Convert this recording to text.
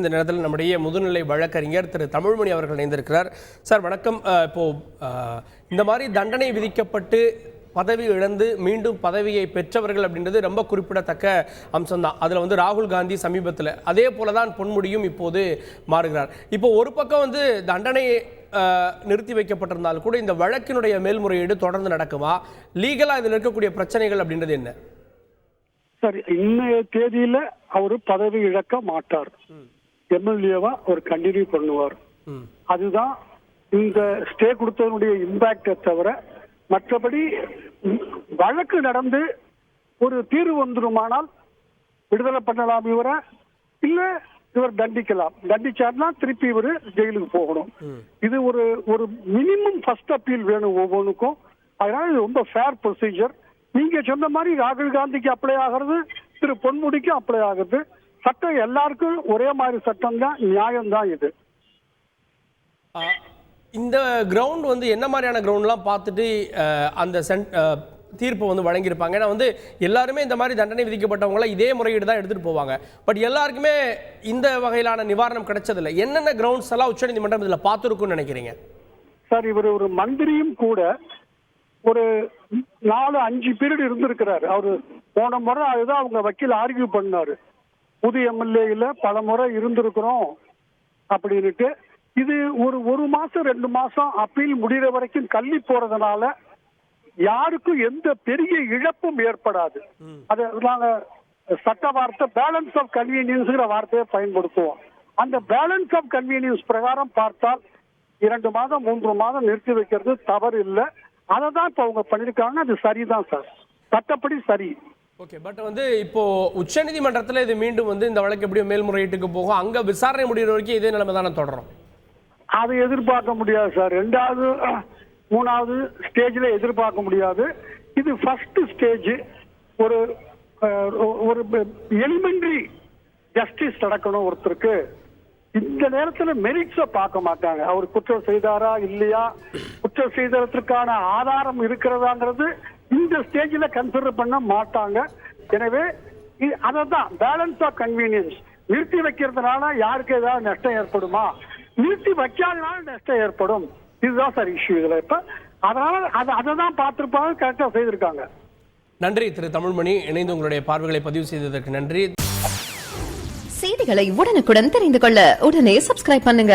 இந்த நேரத்தில் நம்முடைய முதுநிலை வழக்கறிஞர் திரு தமிழ்மணி அவர்கள் இணைந்திருக்கிறார். சார் வணக்கம். இப்போ இந்த மாதிரி தண்டனை விதிக்கப்பட்டு பதவி இழந்து மீண்டும் பதவியை பெற்றவர்கள் அப்படின்றது ரொம்ப குறிப்பிடத்தக்க அம்சம்தான். அதில் வந்து ராகுல் காந்தி சமீபத்தில், அதே போல தான் பொன்முடியும் இப்போது மாறுகிறார். இப்போ ஒரு பக்கம் வந்து தண்டனை நிறுத்தி வைக்கப்பட்டிருந்தால் கூட இந்த வழக்கினுடைய மேல்முறையீடு தொடர்ந்து நடக்குமா? லீகலாக இதில் இருக்கக்கூடிய பிரச்சனைகள் அப்படின்றது என்ன? சரி, இன்னைய தேதியில அவரு பதவி இழக்க மாட்டார். எம்எல்ஏவா அவர் கண்டினியூ பண்ணுவார். அதுதான் இந்த ஸ்டே கொடுத்ததனுடைய இம்பாக்டை தவிர மற்றபடி வழக்கு நடந்து ஒரு தீர்வு வந்துருமானால் விடுதலை பண்ணலாம் இவரை, இல்ல இவர் தண்டிக்கலாம். தண்டிச்சார்னா திருப்பி இவர் ஜெயிலுக்கு போகணும். இது ஒரு மினிமம் ஃபர்ஸ்ட் அப்பீல் வேணும் ஒவ்வொன்றுக்கும். அதனால இது ரொம்ப ஃபேர் ப்ரொசீஜர். நீங்க சொன்ன மாதிரி ராகுல் காந்திக்கு அப்ளை ஆகிறது, திரு பொன்முடிக்கும் அப்ளை ஆகுது. சட்டம் எல்லாருக்கும் ஒரே மாதிரி சட்டம் தான், நியாயம் தான் இது. இந்த கிரவுண்ட் வந்து என்ன மாதிரியான கிரவுண்ட்லாம் பார்த்துட்டு அந்த தீர்ப்பு வந்து வழங்கியிருப்பாங்க? ஏன்னா வந்து எல்லாருமே இந்த மாதிரி தண்டனை விதிக்கப்பட்டவங்கள இதே முறையீடு தான் எடுத்துட்டு போவாங்க. பட் எல்லாருக்குமே இந்த வகையிலான நிவாரணம் கிடைச்சதில்லை. என்னென்ன கிரவுண்ட்ஸ் எல்லாம் உச்சநீதிமன்றம் இதில் பார்த்துருக்குன்னு நினைக்கிறீங்க? சார், இவர் ஒரு மந்திரியும் கூட ஒரு 4-5 பீரியட் இருந்திருக்கிறாரு. அவரு போன முறை அதுதான் அவங்க வக்கீல் ஆர்கியூ பண்ணாரு. புது எம்எல்ஏல பல முறை இருந்திருக்கிறோம் அப்படின்னுட்டு. இது ஒரு மாசம் 2 மாசம் அப்பீல் முடிகிற வரைக்கும் தள்ளி போறதுனால யாருக்கும் எந்த பெரிய இழப்பும் ஏற்படாது. அது நாங்க சட்ட வார்த்தை பேலன்ஸ் ஆஃப் கன்வீனியன்ஸ் வார்த்தையை பயன்படுத்துவோம். அந்த பேலன்ஸ் ஆஃப் கன்வீனியன்ஸ் பிரகாரம் பார்த்தால் 2 மாதம் 3 மாதம் நிறுத்தி வைக்கிறது தவறு இல்லை. அதை தான் இப்போ அவங்க பண்ணிருக்காங்க. அது சரிதான் சார், சட்டப்படி சரி. ஓகே, பட் வந்து இப்போ உச்சநீதிமன்றத்தில் இது மீண்டும் வந்து இந்த வழக்கு எப்படியும் மேல்முறையீட்டுக்கு போகும். அங்க விசாரணை முடிகிற வரைக்கும் இதே நிலைமை தானே தொடரும்? அதை எதிர்பார்க்க முடியாது சார். 2வது 3வது ஸ்டேஜ்ல எதிர்பார்க்க முடியாது. இது ஃபர்ஸ்ட் ஸ்டேஜ். ஒரு எலிமெண்டரி ஜஸ்டிஸ் நடக்கணும் ஒருத்தருக்கு. இந்த நேரத்துல மெரிட்ஸ பார்க்க மாட்டாங்க. அவர் குற்றம் செய்தாரா இல்லையா, குற்றம் செய்ததற்கான ஆதாரம் இருக்கிறதாங்கிறது இந்த ஸ்டேஜ்ல கன்சிடர் பண்ண மாட்டாங்க. எனவே அதான் பேலன்ஸ் ஆஃப் கன்வீனியன்ஸ். நிறுத்தி வைக்கிறதுனால யாருக்கு ஏதாவது நஷ்டம் ஏற்படுமா, நிறுத்தி வைக்காதனால நஷ்டம் ஏற்படும். இதுதான் சார் இஷ்யூ இதுல. இப்ப அதனால அதை தான் பார்த்திருப்பாங்க, கரெக்டா செய்திருக்காங்க. நன்றி திரு தமிழ்மணி, இணைந்து உங்களுடைய பார்வைகளை பதிவு செய்ததற்கு நன்றி. செய்திகளை உடனுக்குடன் தெரிந்து கொள்ள உடனே சப்ஸ்கிரைப் பண்ணுங்க.